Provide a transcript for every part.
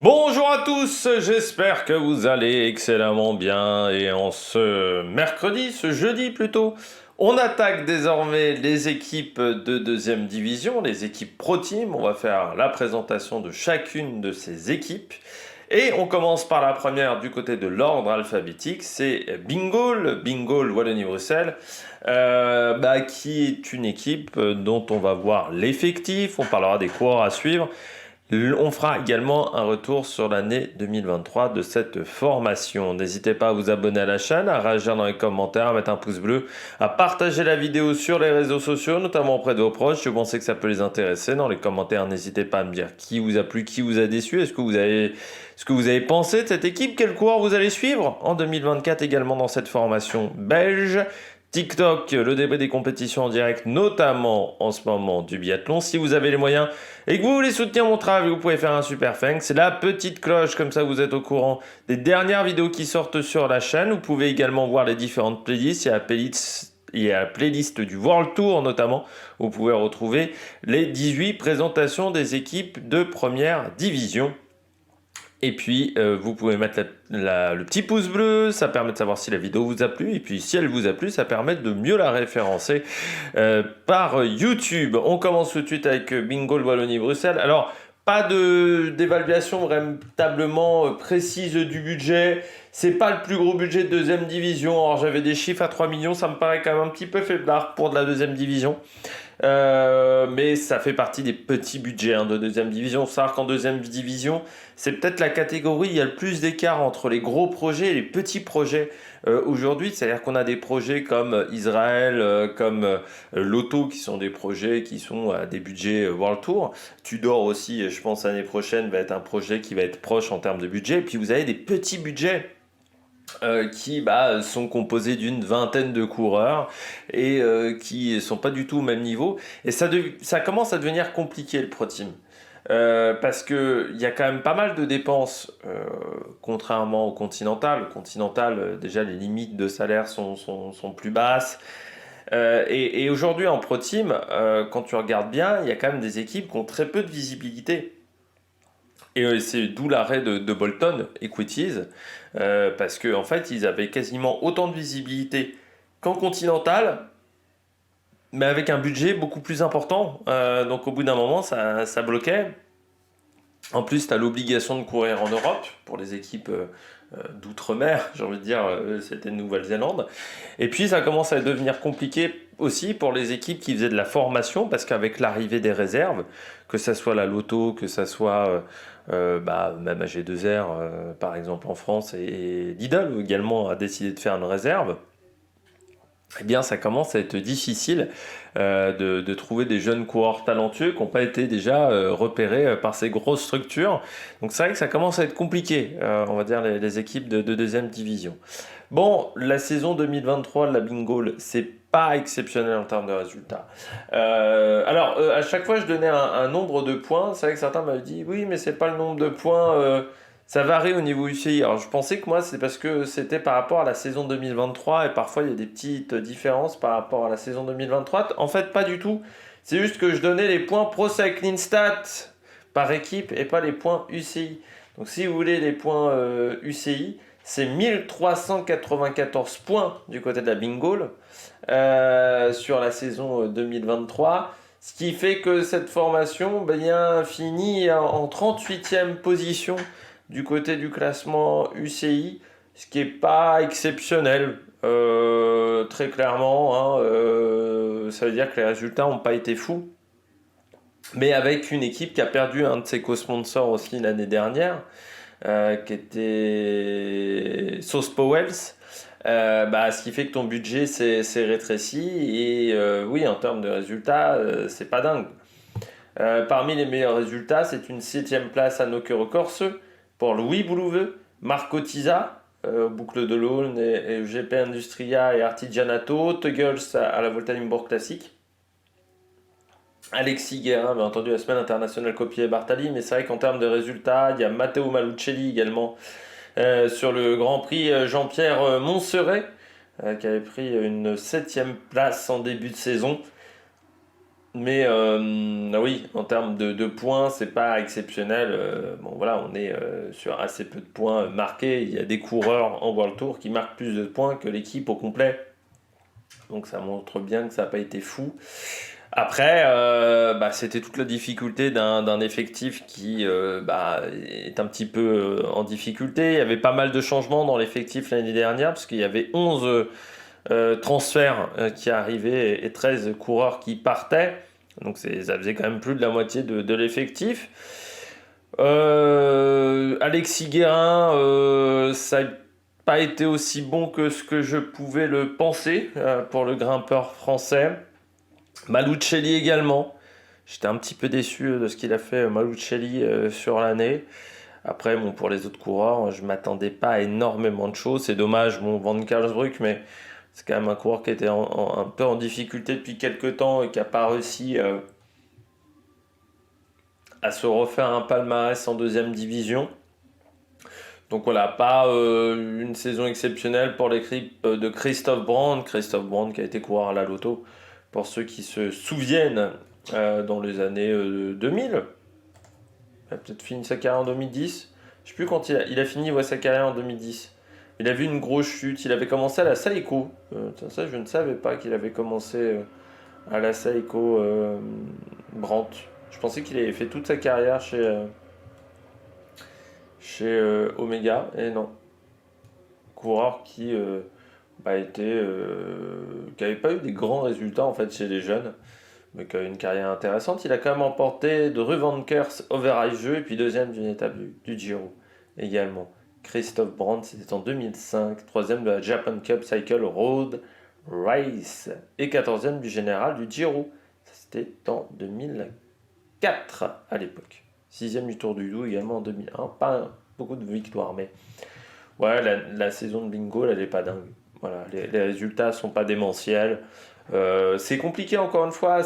Bonjour à tous, j'espère que vous allez excellemment bien et en ce mercredi, ce jeudi plutôt, on attaque désormais les équipes de deuxième division, les équipes Pro Team. On va faire la présentation de chacune de ces équipes et on commence par la première du côté de l'ordre alphabétique, c'est Bingol, Bingol Wallonie-Bruxelles, qui est une équipe dont on va voir l'effectif, on parlera des coureurs à suivre. On fera également un retour sur l'année 2023 de cette formation. N'hésitez pas à vous abonner à la chaîne, à réagir dans les commentaires, à mettre un pouce bleu, à partager la vidéo sur les réseaux sociaux, notamment auprès de vos proches. Si vous pensez que ça peut les intéresser, dans les commentaires, n'hésitez pas à me dire qui vous a plu, qui vous a déçu. Est-ce que vous avez pensé de cette équipe? Quel coureur vous allez suivre en 2024 également dans cette formation belge? TikTok, le débrief des compétitions en direct, notamment en ce moment du biathlon. Si vous avez les moyens et que vous voulez soutenir mon travail, vous pouvez faire un super thanks. C'est la petite cloche, comme ça vous êtes au courant des dernières vidéos qui sortent sur la chaîne. Vous pouvez également voir les différentes playlists. Il y a la playlist du World Tour notamment. Vous pouvez retrouver les 18 présentations des équipes de première division. Et puis, vous pouvez mettre le petit pouce bleu, ça permet de savoir si la vidéo vous a plu. Et puis, si elle vous a plu, ça permet de mieux la référencer par YouTube. On commence tout de suite avec Bingo Wallonie-Bruxelles. Alors, pas d'évaluation véritablement précise du budget. C'est pas le plus gros budget de deuxième division. Alors, j'avais des chiffres à 3 millions, ça me paraît quand même un petit peu faiblard pour de la deuxième division. Mais ça fait partie des petits budgets de deuxième division. Il faut savoir qu'en deuxième division, c'est peut-être la catégorie où il y a le plus d'écart entre les gros projets et les petits projets aujourd'hui. C'est-à-dire qu'on a des projets comme Israël, comme Lotto, qui sont des projets qui sont à des budgets World Tour. Tudor aussi, je pense, l'année prochaine, va être un projet qui va être proche en termes de budget. Et puis vous avez des petits budgets qui sont composés d'une vingtaine de coureurs et qui sont pas du tout au même niveau. Et ça commence à devenir compliqué le Pro Team. Parce qu'il y a quand même pas mal de dépenses, contrairement au Continental. Le Continental, déjà, les limites de salaire sont plus basses. Et aujourd'hui, en Pro Team, quand tu regardes bien, il y a quand même des équipes qui ont très peu de visibilité. Et c'est d'où l'arrêt de Bolton Equities, parce qu'en fait, ils avaient quasiment autant de visibilité qu'en Continental, mais avec un budget beaucoup plus important. Donc au bout d'un moment, ça bloquait. En plus, tu as l'obligation de courir en Europe pour les équipes d'outre-mer, j'ai envie de dire, c'était Nouvelle-Zélande. Et puis, ça commence à devenir compliqué aussi pour les équipes qui faisaient de la formation, parce qu'avec l'arrivée des réserves, que ça soit la Lotto, que ça soit même AG2R, par exemple en France, et Lidl également a décidé de faire une réserve, eh bien, ça commence à être difficile de trouver des jeunes coureurs talentueux qui n'ont pas été déjà repérés par ces grosses structures. Donc c'est vrai que ça commence à être compliqué, on va dire, les équipes de deuxième division. Bon, la saison 2023 de la Bingol, c'est pas exceptionnel en termes de résultats. À chaque fois, je donnais un nombre de points. C'est vrai que certains m'avaient dit, oui, mais c'est pas le nombre de points. Ça varie au niveau UCI. Alors, je pensais que moi, c'est parce que c'était par rapport à la saison 2023 et parfois il y a des petites différences par rapport à la saison 2023. En fait, pas du tout. C'est juste que je donnais les points Pro Cycling Stat par équipe et pas les points UCI. Donc, si vous voulez les points UCI, c'est 1394 points du côté de la Bingol sur la saison 2023. Ce qui fait que cette formation finit en 38e position du côté du classement UCI, ce qui n'est pas exceptionnel, très clairement. Ça veut dire que les résultats n'ont pas été fous. Mais avec une équipe qui a perdu un de ses co-sponsors aussi l'année dernière, qui était Sauce Powells, ce qui fait que ton budget s'est rétréci. Et oui, en termes de résultats, c'est pas dingue. Parmi les meilleurs résultats, c'est une 7e place à Nokere-Corse pour Louis Boulouveux, Marco Tisa, Boucle de l'Aulne et GP Industria et Artigianato, Tuggles à la Volta Limbourg Classique. Alexis Guérin, bien entendu, la semaine internationale copiée Bartali, mais c'est vrai qu'en termes de résultats, il y a Matteo Malucelli également sur le Grand Prix Jean-Pierre Montserrat, qui avait pris une 7e place en début de saison. Mais oui, en termes de points, c'est pas exceptionnel. Bon, voilà, on est sur assez peu de points marqués. Il y a des coureurs en World Tour qui marquent plus de points que l'équipe au complet. Donc ça montre bien que ça n'a pas été fou. Après, c'était toute la difficulté d'un effectif qui est un petit peu en difficulté. Il y avait pas mal de changements dans l'effectif l'année dernière, parce qu'il y avait 11 transferts qui arrivaient et 13 coureurs qui partaient. Donc ça faisait quand même plus de la moitié de l'effectif. Alexis Guérin, ça n'a pas été aussi bon que ce que je pouvais le penser pour le grimpeur français. Malucelli également. J'étais un petit peu déçu de ce qu'il a fait Malucelli sur l'année. Après, bon, pour les autres coureurs, je m'attendais pas à énormément de choses. C'est dommage, bon, Van Karlsbruck, mais c'est quand même un coureur qui était un peu en difficulté depuis quelques temps et qui n'a pas réussi à se refaire un palmarès en deuxième division. Donc voilà, pas une saison exceptionnelle pour l'équipe de Christophe Brand. Christophe Brand qui a été coureur à la Lotto, pour ceux qui se souviennent, dans les années 2000. Il a peut-être fini sa carrière en 2010. Je ne sais plus quand il a fini sa carrière en 2010. Il a vu une grosse chute. Il avait commencé à la Saeco. Ça, je ne savais pas qu'il avait commencé à la Saeco Brandt. Je pensais qu'il avait fait toute sa carrière chez Omega. Et non. Coureur qui qui n'avait pas eu des grands résultats en fait chez les jeunes, mais qui a eu une carrière intéressante. Il a quand même emporté de Revankers Overijse et puis deuxième d'une étape du Giro également. Christophe Brand, c'était en 2005, troisième de la Japan Cup Cycle Road Race et 14e du général du Giro. Ça, c'était en 2004 à l'époque. Sixième du Tour du Doubs également en 2001. Pas beaucoup de victoires, mais ouais, la saison de Bingo, elle n'est pas dingue. Voilà, les résultats sont pas démentiels. C'est compliqué encore une fois.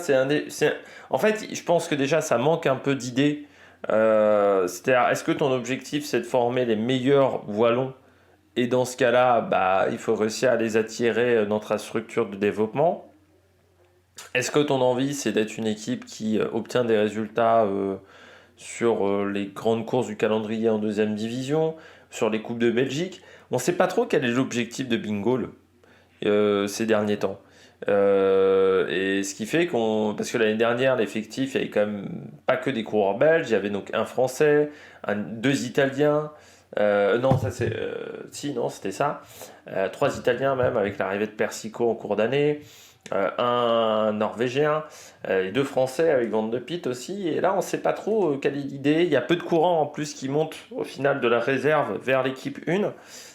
En fait, je pense que déjà ça manque un peu d'idées. C'est-à-dire, est-ce que ton objectif c'est de former les meilleurs wallons et dans ce cas-là, il faut réussir à les attirer dans ta structure de développement. Est-ce que ton envie c'est d'être une équipe qui obtient des résultats sur les grandes courses du calendrier en deuxième division, sur les Coupes de Belgique? On ne sait pas trop quel est l'objectif de Bingo ces derniers temps. Et ce qui fait parce que l'année dernière, l'effectif, il n'y avait quand même pas que des coureurs belges, il y avait donc un Français, deux Italiens, non, ça c'est, si, non, c'était ça, trois Italiens même, avec l'arrivée de Persico en cours d'année, un Norvégien, et deux Français avec Van de Piet aussi. Et là, on ne sait pas trop quelle est l'idée. Il y a peu de courants en plus qui montent au final de la réserve vers l'équipe 1.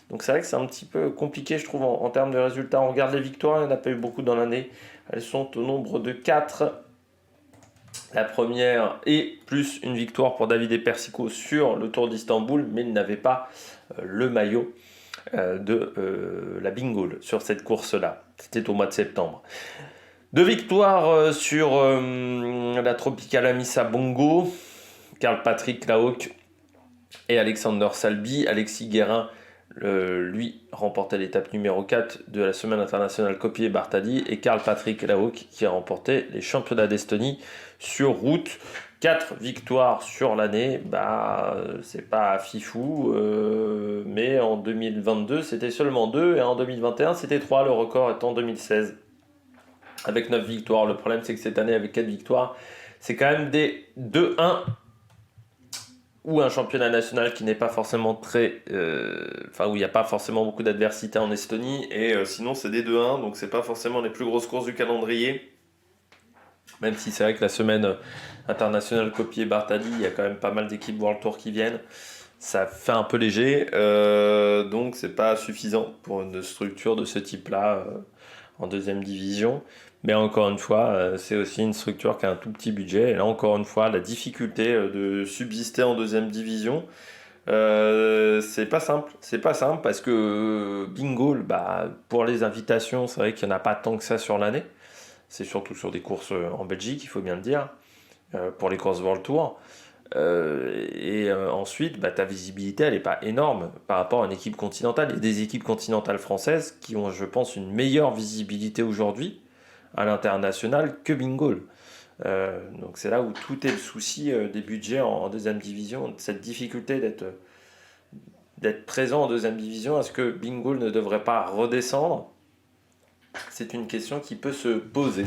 Donc c'est vrai que c'est un petit peu compliqué, je trouve, en termes de résultats. On regarde les victoires, il n'y en a pas eu beaucoup dans l'année. Elles sont au nombre de 4. La première est plus une victoire pour David et Persico sur le Tour d'Istanbul, mais il n'avait pas le maillot de la Bingo sur cette course-là. C'était au mois de septembre. Deux victoires sur la Tropicale Amissa Bongo. Karl Patrick Laoc et Alexander Salbi. Alexis Guérin, lui, remportait l'étape numéro 4 de la semaine internationale Kopier Bartali. Et Karl Patrick Laoc qui a remporté les championnats d'Estonie sur route. 4 victoires sur l'année, c'est pas fifou, mais en 2022 c'était seulement 2 et en 2021 c'était 3, le record est en 2016 avec 9 victoires. Le problème c'est que cette année avec 4 victoires, c'est quand même des 2-1 ou un championnat national qui n'est pas forcément où il n'y a pas forcément beaucoup d'adversité en Estonie, et sinon c'est des 2-1, donc c'est pas forcément les plus grosses courses du calendrier. Même si c'est vrai que la semaine internationale Kopier Bartali, il y a quand même pas mal d'équipes World Tour qui viennent. Ça fait un peu léger, donc c'est pas suffisant pour une structure de ce type-là en deuxième division. Mais encore une fois, c'est aussi une structure qui a un tout petit budget. Et là, encore une fois, la difficulté de subsister en deuxième division, c'est pas simple. C'est pas simple parce que Bingo, pour les invitations, c'est vrai qu'il n'y en a pas tant que ça sur l'année. C'est surtout sur des courses en Belgique, il faut bien le dire, pour les courses World Tour. Ensuite, ta visibilité, elle n'est pas énorme par rapport à une équipe continentale. Il y a des équipes continentales françaises qui ont, je pense, une meilleure visibilité aujourd'hui à l'international que Bingo. Donc c'est là où tout est le souci des budgets en deuxième division, cette difficulté d'être présent en deuxième division. Est-ce que Bingöl ne devrait pas redescendre? C'est une question qui peut se poser.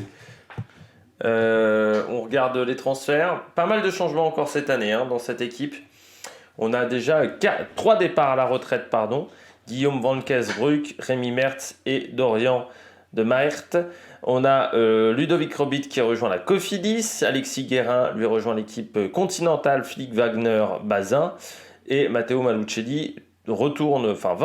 On regarde les transferts. Pas mal de changements encore cette année dans cette équipe. On a déjà 3 départs à la retraite, Guillaume Van Keesbroek, Rémi Mertz et Dorian de Maert. On a Ludovic Robit qui rejoint la Cofidis. Alexis Guérin lui rejoint l'équipe continentale Flick Wagner Bazin. Et Matteo Malucelli va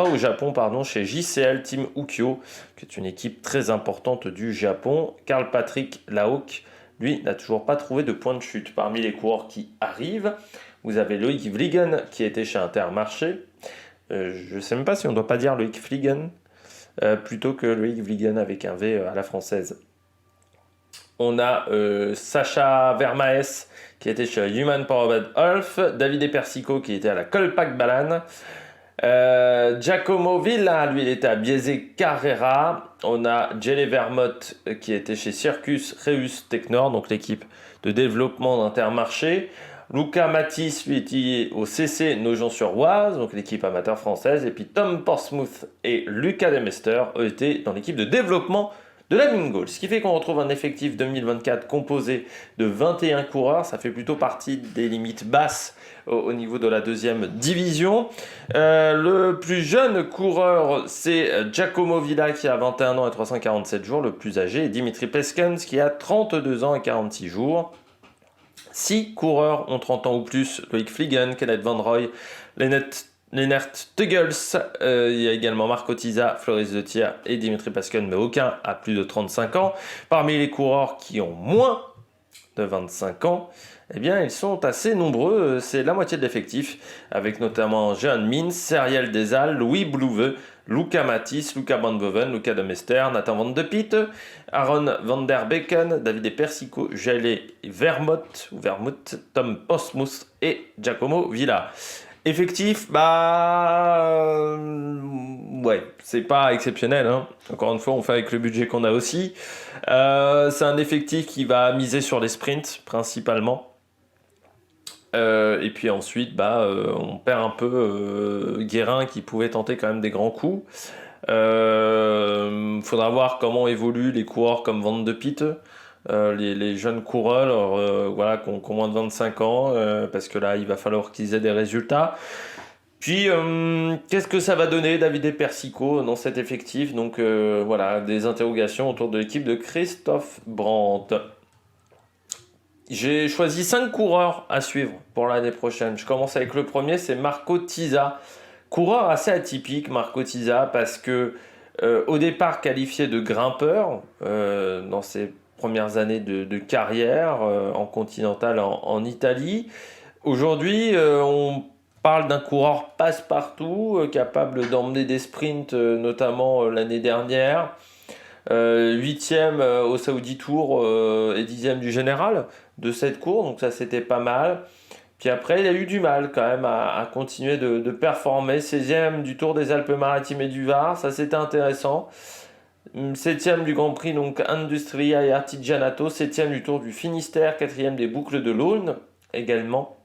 au Japon chez JCL Team Ukyo, qui est une équipe très importante du Japon. Karl Patrick Laok, lui, n'a toujours pas trouvé de point de chute. Parmi les coureurs qui arrivent, vous avez Loïc Vliegen qui était chez Intermarché. Je ne sais même pas si on ne doit pas dire Loïc Vliegen, plutôt que Loïc Vliegen avec un V à la française. On a Sacha Vermaes qui était chez Human Powered Half, David Persico qui était à la Kolpak Balan, Giacomo Villa, lui il était à Biese Carrera. On a Jelle Vermont qui était chez Circus Reus Technor, donc l'équipe de développement d'Intermarché. Luca Matisse, lui était au CC Nogent-sur-Oise, donc l'équipe amateur française. Et puis Tom Portsmouth et Lucas Demester, eux, étaient dans l'équipe de développement de la Bingöl. Ce qui fait qu'on retrouve un effectif 2024 composé de 21 coureurs. Ça fait plutôt partie des limites basses au niveau de la deuxième division. Le plus jeune coureur, c'est Giacomo Villa qui a 21 ans et 347 jours. Le plus âgé est Dimitri Peskens qui a 32 ans et 46 jours. 6 coureurs ont 30 ans ou plus: Loïc Vliegen, Kenneth Van Roy, Lennart Tuggels, il y a également Marco Tisa, Floris de Thier et Dimitri Pasken, mais aucun a plus de 35 ans. Parmi les coureurs qui ont moins de 25 ans, eh bien, ils sont assez nombreux, c'est la moitié de l'effectif, avec notamment Jehan Mins, Seriel Desal, Louis Blouve, Luca Matisse, Luca Van Boven, Luca de Mester, Nathan Van de Piet, Aaron Van der Becken, David Persico, Jelle Vermouth, Tom Portsmouth et Giacomo Villa. Effectif, c'est pas exceptionnel. Encore une fois, on fait avec le budget qu'on a aussi. C'est un effectif qui va miser sur les sprints principalement. Et puis ensuite, on perd un peu Guérin qui pouvait tenter quand même des grands coups. Faudra voir comment évoluent les coureurs comme Van de Piet. Les jeunes coureurs qui ont moins de 25 ans, parce que là il va falloir qu'ils aient des résultats. Puis qu'est-ce que ça va donner David Persico dans cet effectif? Donc des interrogations autour de l'équipe de Christophe Brandt. J'ai choisi 5 coureurs à suivre pour l'année prochaine. Je commence avec le premier, c'est Marco Tisa. Coureur assez atypique, Marco Tisa, parce que au départ qualifié de grimpeur dans ses premières années de carrière en continental en Italie. Aujourd'hui, on parle d'un coureur passe-partout, capable d'emmener des sprints, notamment l'année dernière. 8e au Saudi Tour et 10e du général de cette course, donc ça c'était pas mal. Puis après, il a eu du mal quand même à continuer de performer. 16e du Tour des Alpes-Maritimes et du Var, ça c'était intéressant. 7e du Grand Prix, donc Industria et Artigianato. 7e du Tour du Finistère. 4e des Boucles de l'Aulne également.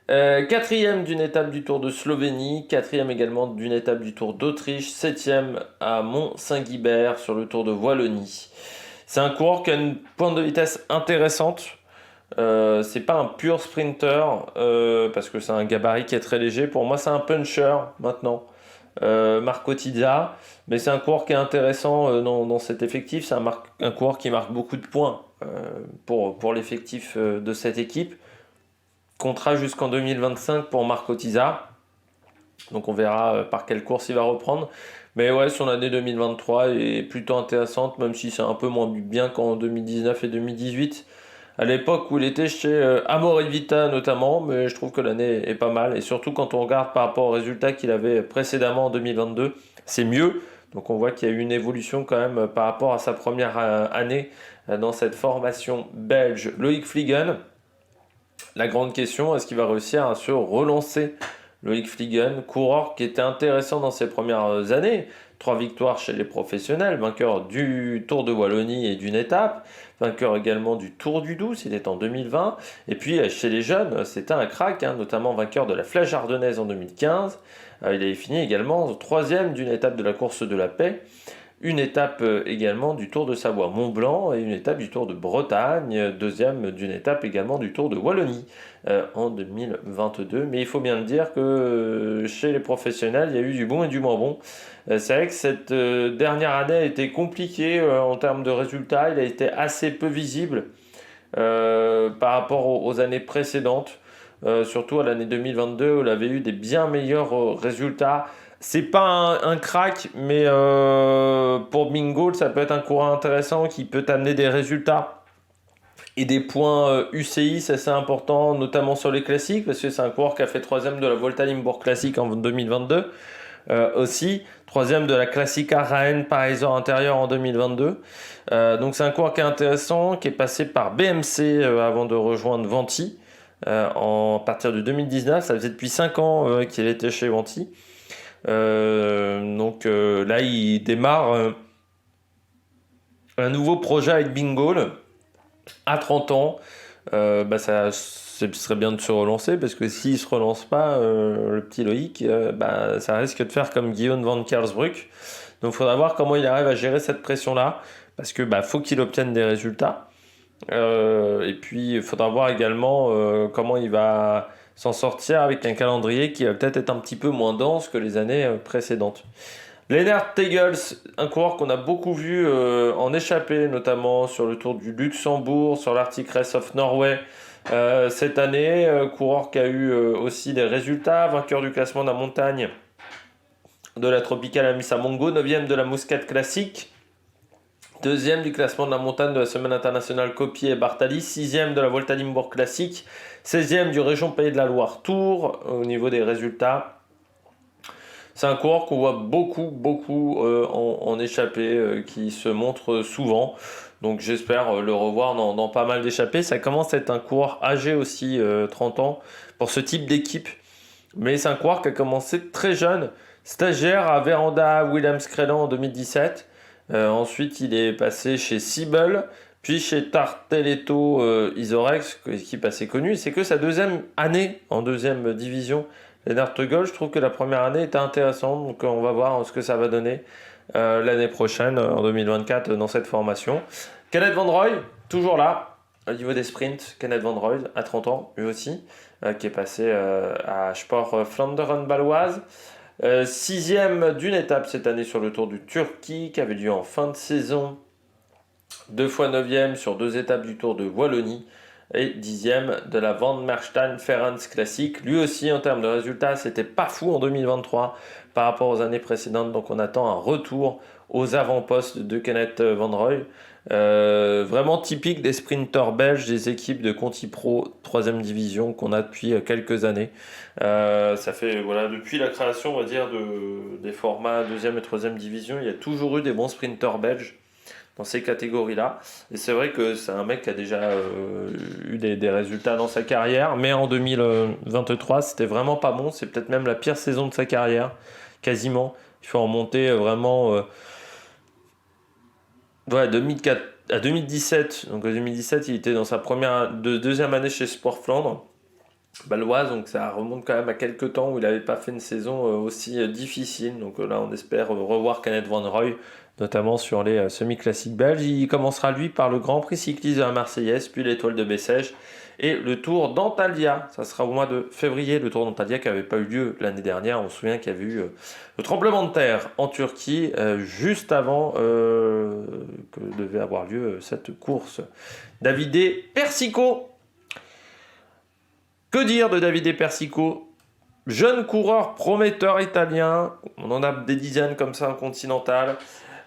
4e d'une étape du Tour de Slovénie. 4e également d'une étape du Tour d'Autriche. 7e à Mont-Saint-Guibert sur le Tour de Wallonie. C'est un coureur qui a une pointe de vitesse intéressante. C'est pas un pur sprinter parce que c'est un gabarit qui est très léger. Pour moi, c'est un puncher maintenant. Marco Tisa, mais c'est un coureur qui est intéressant dans cet effectif. C'est un coureur qui marque beaucoup de points pour l'effectif de cette équipe. Contrat jusqu'en 2025 pour Marco Tisa. Donc on verra par quelle course il va reprendre. Mais ouais, son année 2023 est plutôt intéressante, même si c'est un peu moins bien qu'en 2019 et 2018. À l'époque où il était chez Amore Vita notamment, mais je trouve que l'année est pas mal. Et surtout quand on regarde par rapport aux résultats qu'il avait précédemment en 2022, c'est mieux. Donc on voit qu'il y a eu une évolution quand même par rapport à sa première année dans cette formation belge. Loïc Vliegen, la grande question, est-ce qu'il va réussir à se relancer? Loïc Vliegen, coureur qui était intéressant dans ses premières années, 3 victoires chez les professionnels, vainqueur du Tour de Wallonie et d'une étape, vainqueur également du Tour du Doubs, c'était en 2020. Et puis chez les jeunes, c'était un crack, notamment vainqueur de la Flèche Ardennaise en 2015. Il avait fini également troisième d'une étape de la course de la Paix, une étape également du Tour de Savoie-Mont-Blanc et une étape du Tour de Bretagne, deuxième d'une étape également du Tour de Wallonie en 2022. Mais il faut bien le dire que chez les professionnels, il y a eu du bon et du moins bon. C'est vrai que cette dernière année a été compliquée en termes de résultats. Il a été assez peu visible par rapport aux années précédentes. Surtout à l'année 2022 où il avait eu des bien meilleurs résultats. C'est pas un crack, mais pour Bingo, ça peut être un coureur intéressant qui peut amener des résultats et des points UCI, c'est assez important, notamment sur les classiques, parce que c'est un coureur qui a fait troisième de la Volta Limbourg Classique en 2022. Aussi, troisième de la Classica Rennes Parisor Intérieur en 2022. Donc c'est un coureur qui est intéressant, qui est passé par BMC avant de rejoindre Vanti. À partir de 2019, ça faisait depuis 5 ans qu'il était chez Vanti. Donc là, il démarre un nouveau projet avec Bingo à 30 ans. Ce serait bien de se relancer parce que s'il ne se relance pas, le petit Loïc, ça risque de faire comme Guillaume van Kersbruck. Donc il faudra voir comment il arrive à gérer cette pression-là parce que faut qu'il obtienne des résultats. Et puis il faudra voir également comment il va s'en sortir avec un calendrier qui va peut-être être un petit peu moins dense que les années précédentes. Lennart Tegels, un coureur qu'on a beaucoup vu en échappée, notamment sur le Tour du Luxembourg, sur l'Arctic Race of Norway cette année. Coureur qui a eu aussi des résultats, vainqueur du classement de la montagne de la Tropicale Amissa Mongo, 9e de la Muscat Classique, 2e du classement de la montagne de la Semaine internationale Copier et Bartali, 6e de la Volta Limbourg Classique, 16e du Région Pays de la Loire Tour au niveau des résultats. C'est un coureur qu'on voit beaucoup en échappée, qui se montre souvent. Donc j'espère le revoir dans pas mal d'échappées. Ça commence à être un coureur âgé aussi, 30 ans, pour ce type d'équipe. Mais c'est un coureur qui a commencé très jeune, stagiaire à Véranda Williams-Crelan en 2017. Ensuite, il est passé chez Siebel, puis chez Tarteletto Isorex, équipe assez connue. C'est que sa deuxième année en deuxième division. Lennart Tegels, je trouve que la première année était intéressante, donc on va voir ce que ça va donner l'année prochaine, en 2024, dans cette formation. Kenneth Van Rooij, toujours là, au niveau des sprints. Kenneth Van Rooij, à 30 ans, lui aussi, qui est passé à Sport Vlaanderen-Baloise. 6e d'une étape cette année sur le Tour du Turquie, qui avait lieu en fin de saison. 2 fois 9e sur 2 étapes du Tour de Wallonie. Et 10e de la Van Merstein Ferrans Classique. Lui aussi, en termes de résultats, c'était pas fou en 2023 par rapport aux années précédentes. Donc on attend un retour aux avant-postes de Kenneth Van Rooij. Vraiment typique des sprinteurs belges, des équipes de Conti Pro 3e division qu'on a depuis quelques années. Ça fait depuis la création, on va dire, des formats 2e et 3e division, il y a toujours eu des bons sprinteurs belges dans ces catégories-là. Et c'est vrai que c'est un mec qui a déjà eu des résultats dans sa carrière, mais en 2023, c'était vraiment pas bon. C'est peut-être même la pire saison de sa carrière, quasiment. Il faut remonter vraiment 2004 à 2017. Donc en 2017, il était dans sa deuxième année chez Sport Flandre Baloise, donc ça remonte quand même à quelques temps où il n'avait pas fait une saison aussi difficile. Donc là, on espère revoir Kenneth Van Rooij, notamment sur les semi-classiques belges. Il commencera lui par le Grand Prix cycliste de la Marseillaise, puis l'Étoile de Bessèges et le Tour d'Antalya. Ça sera au mois de février, le Tour d'Antalya qui n'avait pas eu lieu l'année dernière. On se souvient qu'il y avait eu le tremblement de terre en Turquie juste avant que devait avoir lieu cette course. Davide Persico. Que dire de Davide Persico? Jeune coureur prometteur italien, on en a des dizaines comme ça en continental,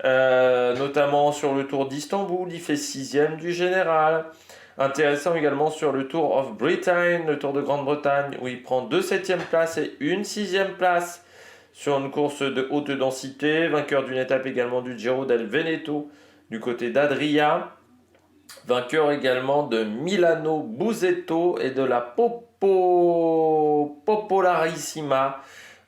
notamment sur le Tour d'Istanbul, il fait 6e du général. Intéressant également sur le Tour of Britain, le Tour de Grande-Bretagne, où il prend 2 7e places et une 6e place sur une course de haute densité, vainqueur d'une étape également du Giro del Veneto du côté d'Adria. Vainqueur également de Milano Busetto et de la Popolarissima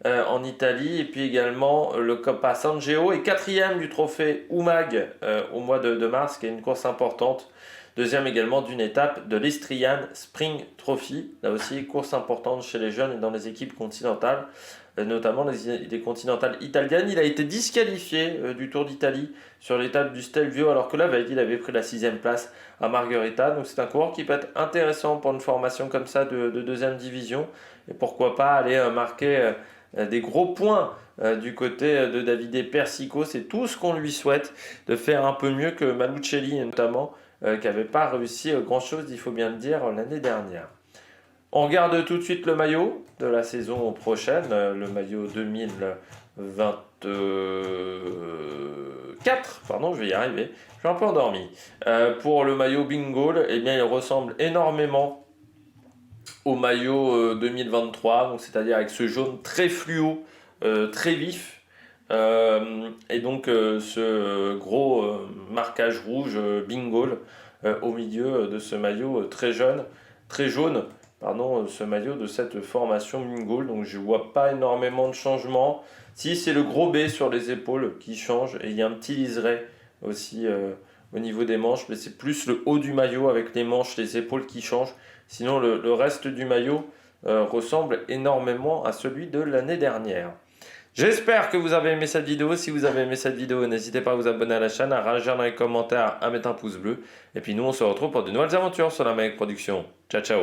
en Italie. Et puis également le Coppa San Geo et quatrième du trophée UMAG au mois de mars, qui est une course importante. Deuxième également d'une étape de l'Istrian Spring Trophy. Là aussi, course importante chez les jeunes et dans les équipes continentales, notamment les continentales italiennes. Il a été disqualifié du Tour d'Italie sur l'étape du Stelvio, alors que la veille, il avait pris la 6e place à Margherita. Donc c'est un coureur qui peut être intéressant pour une formation comme ça de deuxième division. Et pourquoi pas aller marquer des gros points du côté de Davide Persico. C'est tout ce qu'on lui souhaite, de faire un peu mieux que Malucelli notamment, qui n'avait pas réussi grand-chose, il faut bien le dire, l'année dernière. On regarde tout de suite le maillot de la saison prochaine, le maillot 2024, pardon, je vais y arriver, je suis un peu endormi. Pour le maillot Bingo, eh bien, il ressemble énormément au maillot 2023, donc c'est-à-dire avec ce jaune très fluo, très vif, et donc ce gros marquage rouge Bingo au milieu de ce maillot très jaune, ce maillot de cette formation Bingo. Donc je vois pas énormément de changements. Si, c'est le gros B sur les épaules qui change, et il y a un petit liseré aussi au niveau des manches, mais c'est plus le haut du maillot avec les manches, les épaules qui changent. Sinon le reste du maillot ressemble énormément à celui de l'année dernière. J'espère que vous avez aimé cette vidéo. Si vous avez aimé cette vidéo, n'hésitez pas à vous abonner à la chaîne, à réagir dans les commentaires, à mettre un pouce bleu. Et puis nous, on se retrouve pour de nouvelles aventures sur la Maec Production. Ciao, ciao.